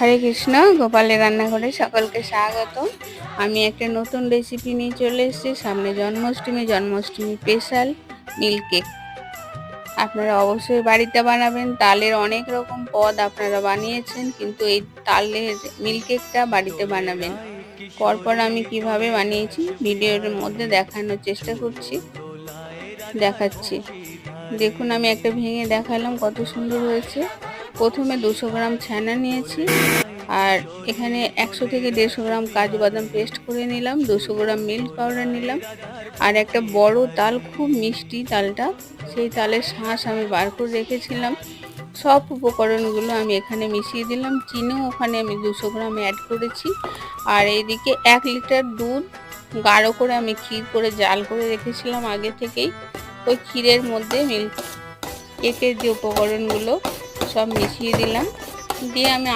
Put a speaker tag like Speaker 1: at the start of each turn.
Speaker 1: হরে কৃষ্ণ, গোপালের রান্নাঘরে সকলকে স্বাগত। আমি একটা নতুন রেসিপি নিয়ে চলে এসেছি। সামনে জন্মাষ্টমী স্পেশাল মিল্ক কেক। আপনারা অবশ্যই বাড়িতে বানাবেন। তালের অনেক রকম পদ আপনারা বানিয়েছেন, কিন্তু এই তালের মিল্ক কেকটা বাড়িতে বানাবেন। পরপর আমি কিভাবে বানিয়েছি ভিডিওর মধ্যে দেখানোর চেষ্টা দেখাচ্ছি। দেখুন, আমি একটা ভেঙে দেখালাম কত সুন্দর হয়েছে। প্রথমে 200 গ্রাম ছানা নিয়েছি, আর এখানে 100 থেকে 150 গ্রাম কাজু বাদাম পেস্ট করে নিলাম, 200 গ্রাম মিল্ক পাউডার নিলাম, আর একটা বড় তাল, খুব মিষ্টি তালটা, সেই তালের শাঁস আমি বার করে রেখেছিলাম। সব উপকরণগুলো আমি এখানে মিশিয়ে দিলাম। চিনিও ওখানে আমি 200 গ্রাম অ্যাড করেছি। আর এইদিকে 1 লিটার দুধ গাঢ় করে আমি ক্ষীর করে জাল করে রেখেছিলাম আগে থেকেই। ওই ক্ষীরের মধ্যে মিল্ক কেকের যে উপকরণগুলো সব মিশিয়ে দিলাম, দিয়ে আমি